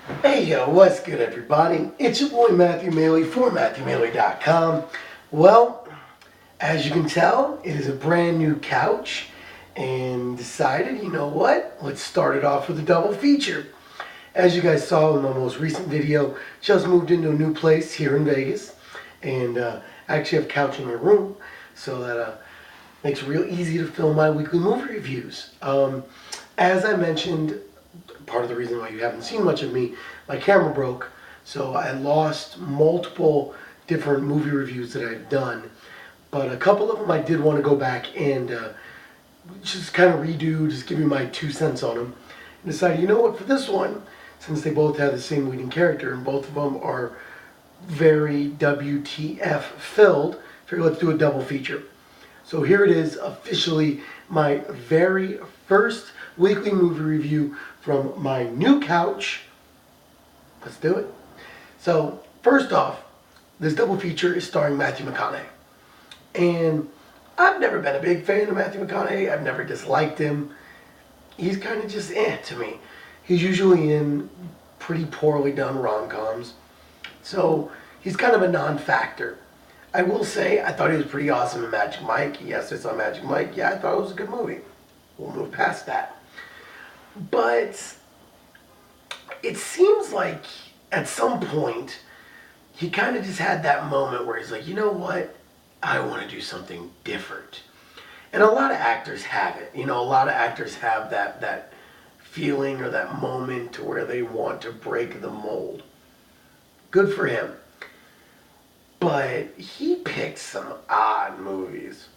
Hey yo, what's good everybody? It's your boy Matthew Maley for MatthewMaley.com. Well, as you can tell, it is a brand new couch and decided, you know what? Let's start it off with a double feature. As you guys saw in my most recent video, just moved into a new place here in Vegas and I actually have a couch in my room, so that makes it real easy to film my weekly movie reviews. As I mentioned, part of the reason why you haven't seen much of me, my camera broke, so I lost multiple different movie reviews that I've done. But a couple of them I did want to go back and just kind of redo, just give you my 2 cents on them. And decided, you know what, for this one, since they both have the same leading character and both of them are very WTF filled, figure let's do a double feature. So here it is, officially my very first weekly movie review from my new couch. Let's do it. So first off, this double feature is starring Matthew McConaughey. And I've never been a big fan of Matthew McConaughey. I've never disliked him. He's kind of just to me. He's usually in pretty poorly done rom-coms. So he's kind of a non-factor. I will say, I thought he was pretty awesome in Magic Mike. Yes, I saw Magic Mike. Yeah, I thought it was a good movie. We'll move past that. But it seems like at some point, he kind of just had that moment where he's like, you know what? I want to do something different. And a lot of actors have it. You know, a lot of actors have that feeling or that moment to where they want to break the mold. Good for him. But he picked some odd movies,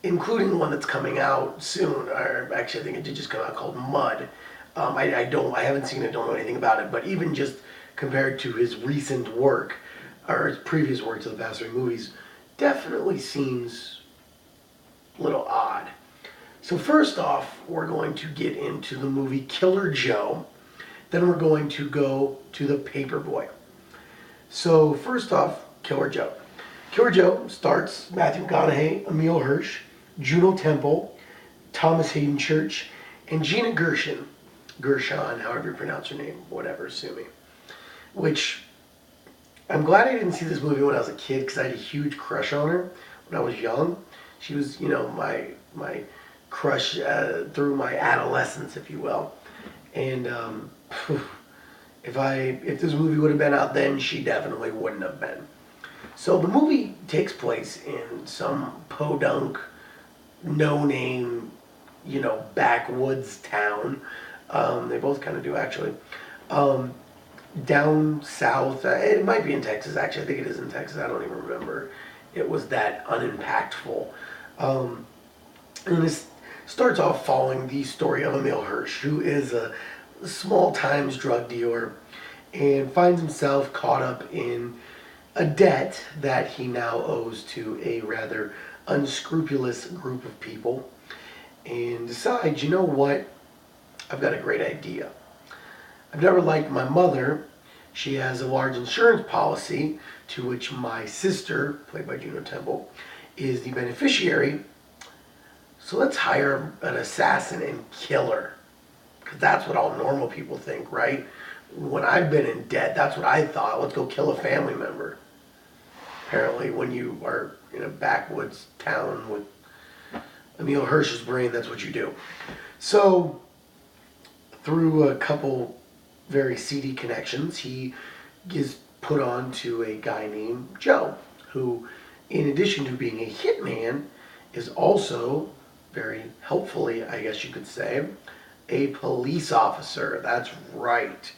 including one that's coming out soon. Or actually, I think it did just come out, called Mud. I haven't seen it, don't know anything about it. But even just compared to his recent work, or his previous work to the past three movies, definitely seems a little odd. So first off, we're going to get into the movie Killer Joe. Then we're going to go to the Paperboy. So first off, Killer Joe. Killer Joe starts Matthew McConaughey, Emile Hirsch, Juno Temple, Thomas Hayden Church, and Gina Gershon. Gershon, however you pronounce her name, whatever, sue me. Which, I'm glad I didn't see this movie when I was a kid because I had a huge crush on her when I was young. She was, you know, my crush through my adolescence, if you will. And if this movie would have been out then, she definitely wouldn't have been. So the movie takes place in some podunk, no-name, you know, backwoods town. They both kind of do, actually. Down south. It might be in Texas, actually. I think it is in Texas. I don't even remember. It was that unimpactful. And this starts off following the story of Emile Hirsch, who is a small-times drug dealer and finds himself caught up in a debt that he now owes to a rather unscrupulous group of people, and decides, you know what, I've got a great idea. I've never liked my mother. She has a large insurance policy to which my sister, played by Juno Temple, is the beneficiary. So let's hire an assassin and kill her. Because that's what all normal people think, right? When I've been in debt, that's what I thought. Let's go kill a family member. Apparently, when you are in a backwoods town with Emile Hirsch's brain, that's what you do. So, through a couple very seedy connections, he is put on to a guy named Joe, who, in addition to being a hitman, is also, very helpfully, I guess you could say, a police officer. That's right.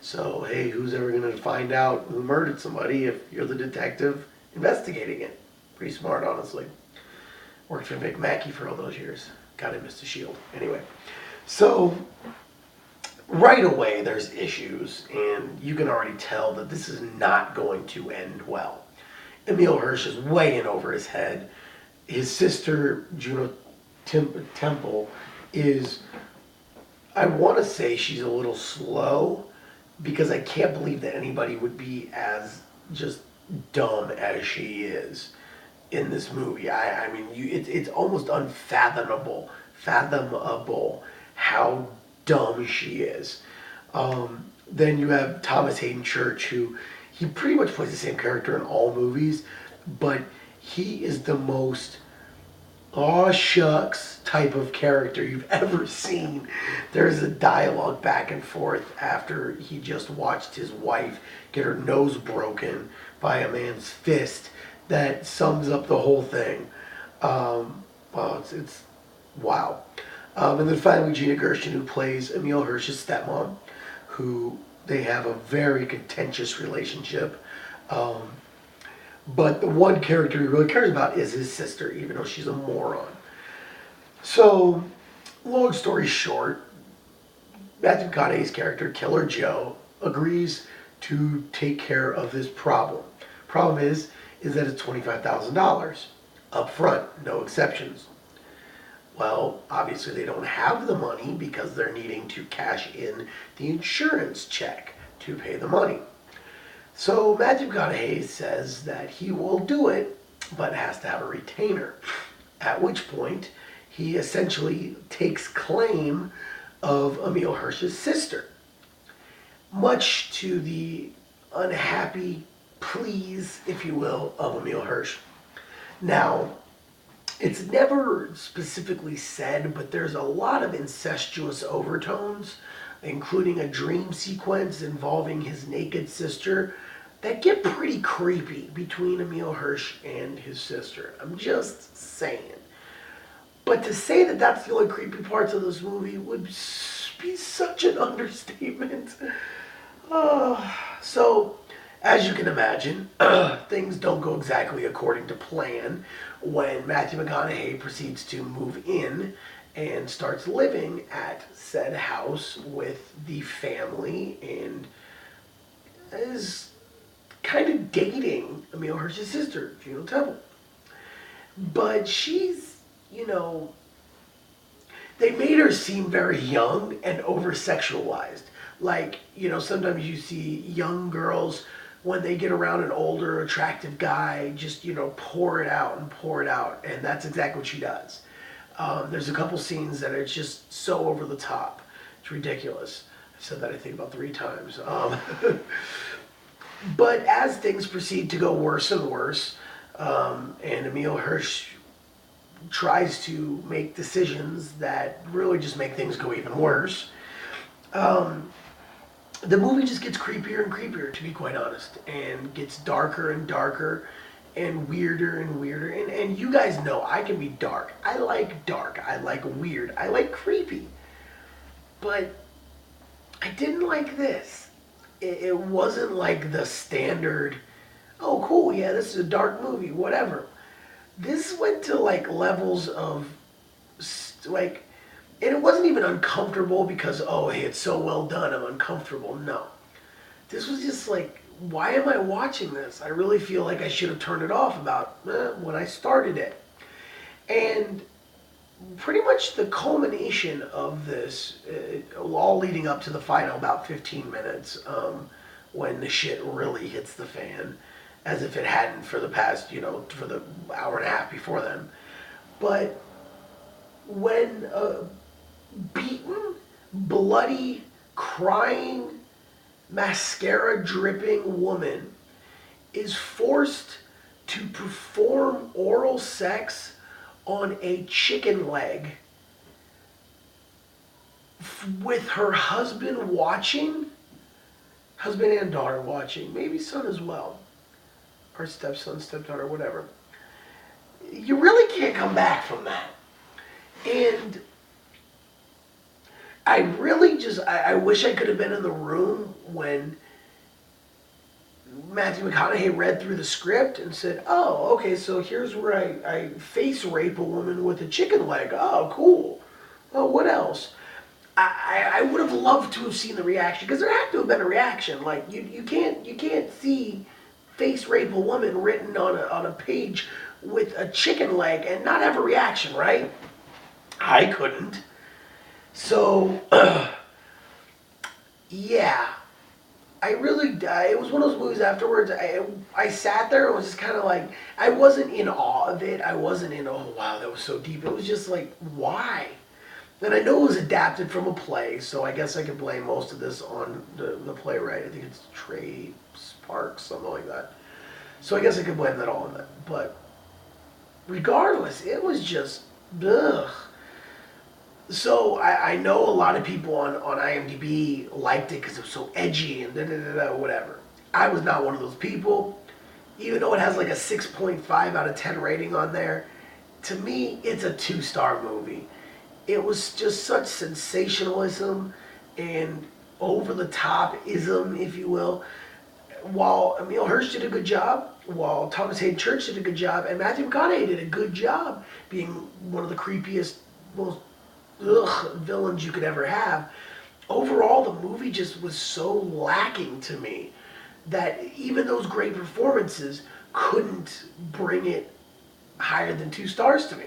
So, hey, who's ever going to find out who murdered somebody if you're the detective investigating it? Pretty smart, honestly. Worked for Vic Mackey for all those years. God, I missed the shield. Anyway, so right away there's issues, and you can already tell that this is not going to end well. Emile Hirsch is way in over his head. His sister, Juno Temple, is, I want to say she's a little slow, because I can't believe that anybody would be as just dumb as she is in this movie. I mean, it's almost fathomable how dumb she is. Then you have Thomas Hayden Church, who he pretty much plays the same character in all movies, but he is the most aw shucks type of character you've ever seen. There's a dialogue back and forth after he just watched his wife get her nose broken by a man's fist that sums up the whole thing. It's wow. And then finally Gina Gershon, who plays Emile Hirsch's stepmom, who they have a very contentious relationship. But the one character he really cares about is his sister, even though she's a moron. So, long story short, Matthew McConaughey's character, Killer Joe, agrees to take care of this problem. Problem is that it's $25,000 up front, no exceptions. Well, obviously they don't have the money because they're needing to cash in the insurance check to pay the money. So Matthew McConaughey says that he will do it, but has to have a retainer. At which point, he essentially takes claim of Emile Hirsch's sister, much to the unhappy pleas, if you will, of Emile Hirsch. Now, it's never specifically said, but there's a lot of incestuous overtones, including a dream sequence involving his naked sister, that get pretty creepy between Emile Hirsch and his sister. I'm just saying. But to say that that's the only creepy parts of this movie would be such an understatement. So, as you can imagine, things don't go exactly according to plan when Matthew McConaughey proceeds to move in and starts living at said house with the family and is kind of dating Emile Hirsch's sister, Juno Temple. But she's, they made her seem very young and over-sexualized. Like, sometimes you see young girls, when they get around an older, attractive guy, just, pour it out and pour it out. And that's exactly what she does. There's a couple scenes that are just so over the top. It's ridiculous. I've said that, I think, about 3 times. But as things proceed to go worse and worse, and Emile Hirsch tries to make decisions that really just make things go even worse, the movie just gets creepier and creepier, to be quite honest, and gets darker and darker and weirder and weirder. And you guys know I can be dark. I like dark. I like weird. I like creepy. But I didn't like this. It wasn't like the standard, oh cool, yeah, this is a dark movie, whatever. This went to like levels of like, and it wasn't even uncomfortable because, oh hey, it's so well done, I'm uncomfortable. No. This was just like, why am I watching this? I really feel like I should have turned it off about when I started it. And pretty much the culmination of this, all leading up to the final about 15 minutes, when the shit really hits the fan, as if it hadn't for the past, for the hour and a half before then. But when a beaten, bloody, crying, mascara-dripping woman is forced to perform oral sex on a chicken leg with her husband watching, husband and daughter watching, maybe son as well, or stepson, stepdaughter, whatever. You really can't come back from that. And I really just, I wish I could have been in the room when Matthew McConaughey read through the script and said, oh, okay, so here's where I face rape a woman with a chicken leg. Oh, cool. Oh, what else? I would have loved to have seen the reaction, because there had to have been a reaction. Like, you can't see face rape a woman written on a page with a chicken leg and not have a reaction, right? I couldn't. So, yeah. It was one of those movies afterwards, I sat there and was just kind of like, I wasn't in awe of it. I wasn't in, oh wow, that was so deep. It was just like, why? And I know it was adapted from a play, so I guess I could blame most of this on the playwright. I think it's Trey Sparks, something like that. So I guess I could blame that all on that. But regardless, it was just, ugh. So I know a lot of people on IMDb liked it because it was so edgy and whatever. I was not one of those people. Even though it has like a 6.5 out of 10 rating on there, to me, it's a 2-star movie. It was just such sensationalism and over-the-top-ism, if you will. While Emile Hirsch did a good job, while Hayden Church did a good job, and Matthew McConaughey did a good job being one of the creepiest, most villains you could ever have. Overall, the movie just was so lacking to me that even those great performances couldn't bring it higher than 2 stars to me.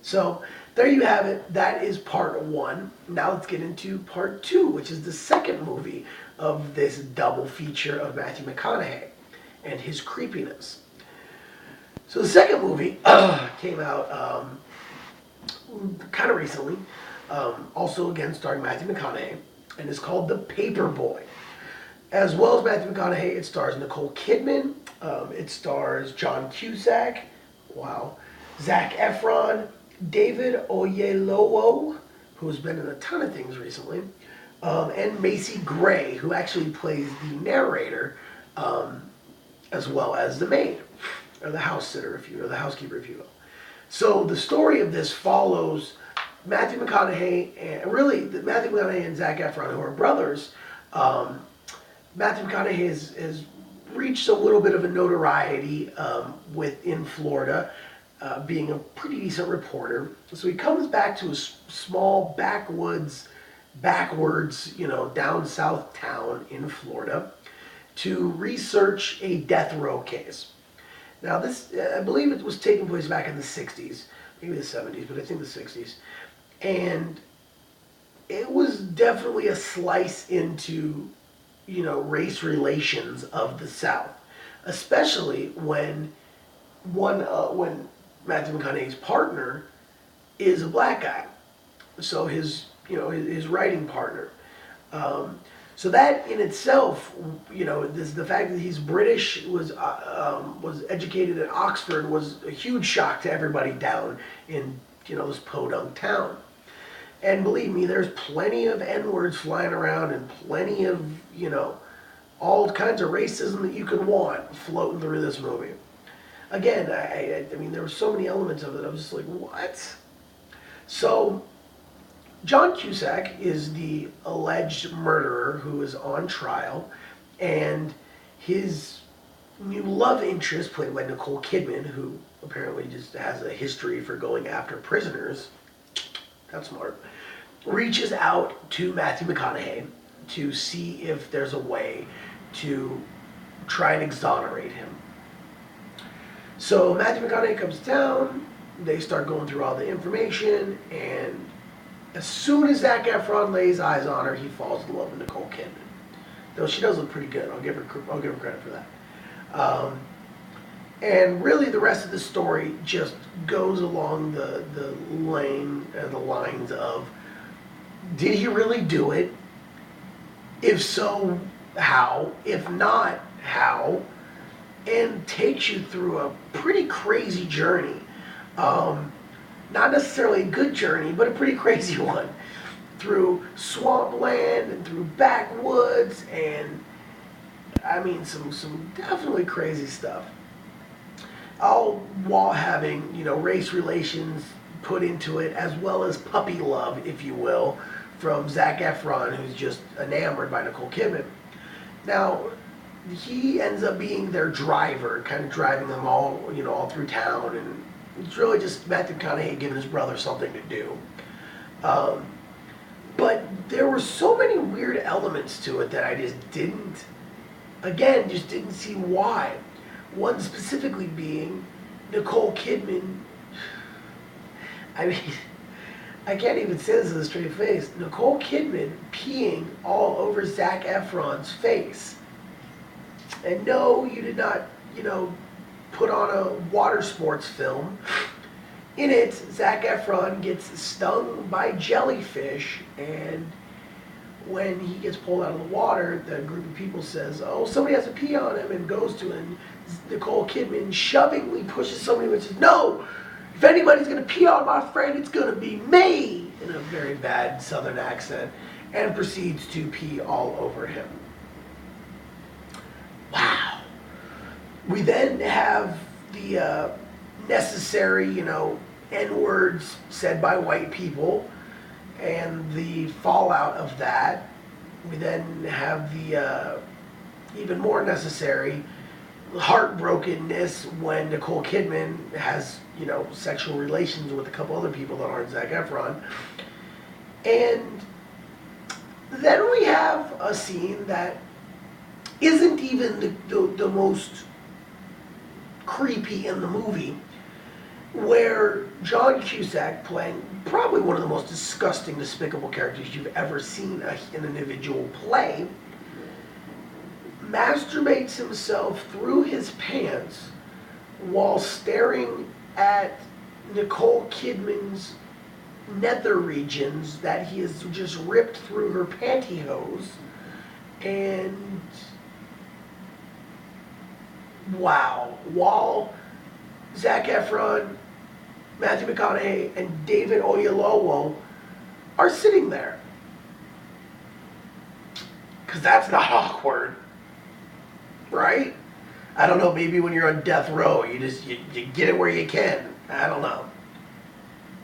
So there you have it. That is part 1. Now let's get into part 2, which is the second movie of this double feature of Matthew McConaughey and his creepiness. So the second movie came out kind of recently, also again starring Matthew McConaughey, and is called The Paperboy. As well as Matthew McConaughey, it stars Nicole Kidman, it stars John Cusack, wow, Zac Efron, David Oyelowo, who's been in a ton of things recently, and Macy Gray, who actually plays the narrator, as well as the maid, or the house sitter, or the housekeeper, if you will. So the story of this follows Matthew McConaughey, and really Matthew McConaughey and Zac Efron, who are brothers. Matthew McConaughey has reached a little bit of a notoriety within Florida, being a pretty decent reporter. So he comes back to a small backwards, down south town in Florida to research a death row case. Now this, I believe it was taking place back in the 60s, maybe the 70s, but I think the 60s. And it was definitely a slice into, race relations of the South, especially when Matthew McConaughey's partner is a black guy. So his writing partner. So that in itself, the fact that he's British, was educated at Oxford, was a huge shock to everybody down in this podunk town. And believe me, there's plenty of N-words flying around and plenty of all kinds of racism that you could want floating through this movie. Again, I mean, there were so many elements of it. I was just like, what? So John Cusack is the alleged murderer who is on trial, and his new love interest, played by Nicole Kidman, who apparently just has a history for going after prisoners, that's smart, reaches out to Matthew McConaughey to see if there's a way to try and exonerate him. So Matthew McConaughey comes down, they start going through all the information, and as soon as Zac Efron lays eyes on her, he falls in love with Nicole Kidman. Though she does look pretty good. I'll give her credit for that. And really, the rest of the story just goes along the lines of, did he really do it? If so, how? If not, how? And takes you through a pretty crazy journey. Not necessarily a good journey, but a pretty crazy one. Through swampland and through backwoods, and I mean some definitely crazy stuff. All while having, race relations put into it, as well as puppy love, if you will, from Zac Efron, who's just enamored by Nicole Kidman. Now, he ends up being their driver, kind of driving them all through town, and it's really just Matthew McConaughey giving his brother something to do. But there were so many weird elements to it that I just didn't see why. One specifically being Nicole Kidman. I mean, I can't even say this with a straight face. Nicole Kidman peeing all over Zac Efron's face. And no, you did not, put on a water sports film. in it, Zac Efron gets stung by jellyfish, and when he gets pulled out of the water, the group of people says, "Oh, somebody has to pee on him," and goes to him. Nicole Kidman shovingly pushes somebody and says, "No, if anybody's gonna pee on my friend, it's gonna be me," in a very bad Southern accent, and proceeds to pee all over him. Wow. We then have the necessary, N-words said by white people, and the fallout of that. We then have the even more necessary heartbrokenness when Nicole Kidman has, sexual relations with a couple other people that aren't Zac Efron. And then we have a scene that isn't even the most creepy in the movie, where John Cusack, playing probably one of the most disgusting, despicable characters you've ever seen an individual play, masturbates himself through his pants while staring at Nicole Kidman's nether regions that he has just ripped through her pantyhose. And wow, while Zac Efron, Matthew McConaughey, and David Oyelowo are sitting there. Because that's not awkward, right? I don't know, maybe when you're on death row, you get it where you can. I don't know.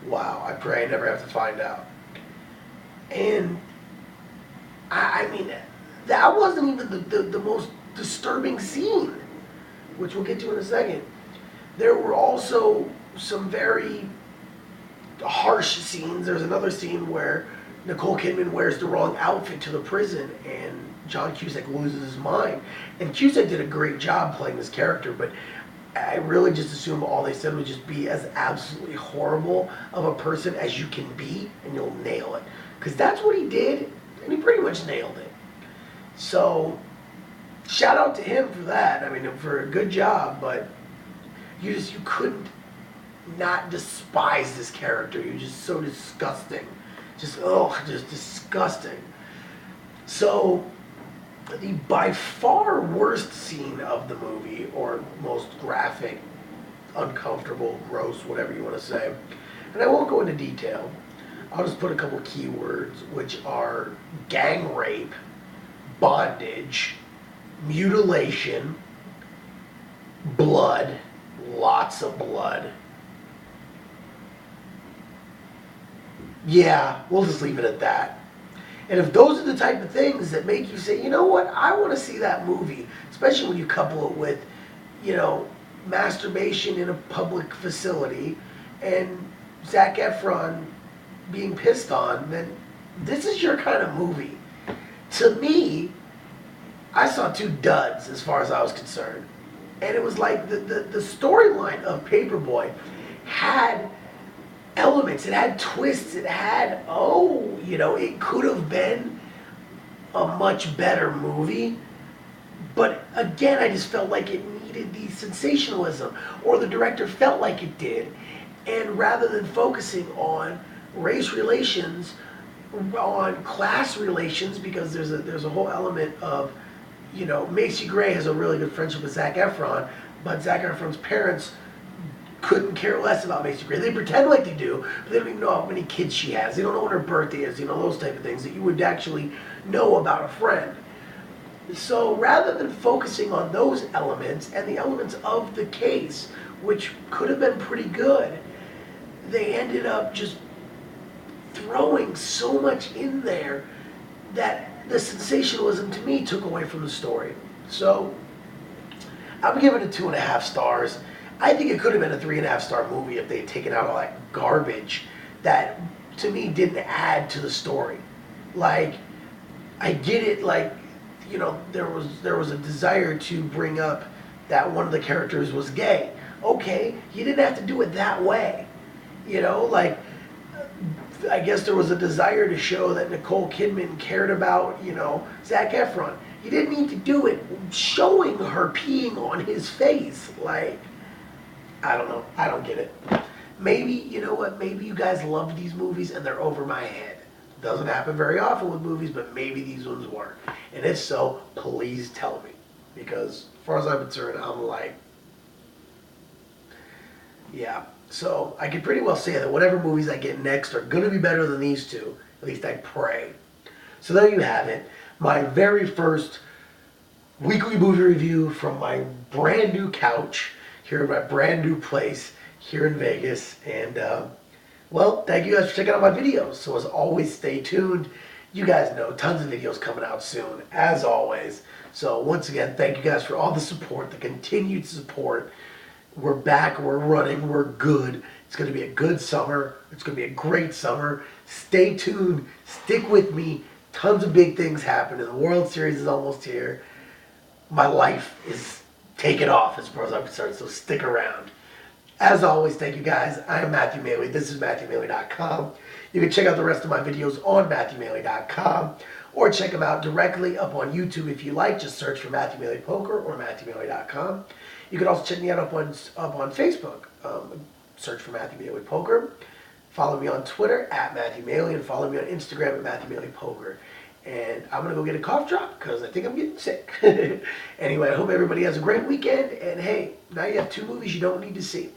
Wow, I pray I never have to find out. And, I mean, that wasn't even the most disturbing scene, which we'll get to in a second. There were also some very harsh scenes. There's another scene where Nicole Kidman wears the wrong outfit to the prison and John Cusack loses his mind. And Cusack did a great job playing this character, but I really just assume all they said would just be as absolutely horrible of a person as you can be, and you'll nail it. Because that's what he did, and he pretty much nailed it. So, shout out to him for that. I mean, for a good job, but you couldn't not despise this character. You're just so disgusting. Just disgusting. So, the by far worst scene of the movie, or most graphic, uncomfortable, gross, whatever you want to say, and I won't go into detail, I'll just put a couple keywords, which are gang rape, bondage, mutilation, blood, lots of blood. Yeah, we'll just leave it at that. And if those are the type of things that make you say, you know what, I want to see that movie, especially when you couple it with, masturbation in a public facility and Zac Efron being pissed on, then this is your kind of movie. To me, I saw two duds as far as I was concerned. And it was like the storyline of Paperboy had elements, it had twists, it had, it could have been a much better movie. But again, I just felt like it needed the sensationalism, or the director felt like it did. And rather than focusing on race relations, on class relations, because there's a whole element of, Macy Gray has a really good friendship with Zac Efron, but Zac Efron's parents couldn't care less about Macy Gray. They pretend like they do, but they don't even know how many kids she has. They don't know when her birthday is, those type of things that you would actually know about a friend. So rather than focusing on those elements and the elements of the case, which could have been pretty good, they ended up just throwing so much in there that the sensationalism to me took away from the story. So I'm giving it 2.5 stars. I think it could have been a 3.5-star movie if they had taken out all that garbage that to me didn't add to the story. Like, I get it, like, there was a desire to bring up that one of the characters was gay. Okay, you didn't have to do it that way. I guess there was a desire to show that Nicole Kidman cared about, Zac Efron. You didn't need to do it showing her peeing on his face. Like, I don't know. I don't get it. maybe, you know what, maybe you guys love these movies and they're over my head. Doesn't happen very often with movies, but maybe these ones were. And if so, please tell me. Because as far as I'm concerned, I'm like, yeah. So I can pretty well say that whatever movies I get next are going to be better than these two. At least I pray. So there you have it. My very first weekly movie review from my brand new couch here in my brand new place here in Vegas. And, well, thank you guys for checking out my videos. So as always, stay tuned. You guys know, tons of videos coming out soon, as always. So once again, thank you guys for all the support, the continued support. We're back, we're running, we're good. It's going to be a good summer. It's going to be a great summer. Stay tuned. Stick with me. Tons of big things happening. The World Series is almost here. My life is taking off as far as I'm concerned, so stick around. As always, thank you guys. I am Matthew McConaughey. This is MatthewMcConaughey.com. You can check out the rest of my videos on MatthewMcConaughey.com or check them out directly up on YouTube if you like. Just search for Matthew McConaughey Poker or MatthewMcConaughey.com. You can also check me out up on Facebook. Search for Matthew McConaughey Poker. Follow me on Twitter at Matthew McConaughey and follow me on Instagram at Matthew McConaughey Poker. And I'm going to go get a cough drop because I think I'm getting sick. Anyway, I hope everybody has a great weekend. And hey, now you have 2 movies you don't need to see.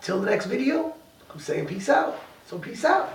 Till the next video, I'm saying peace out. So peace out.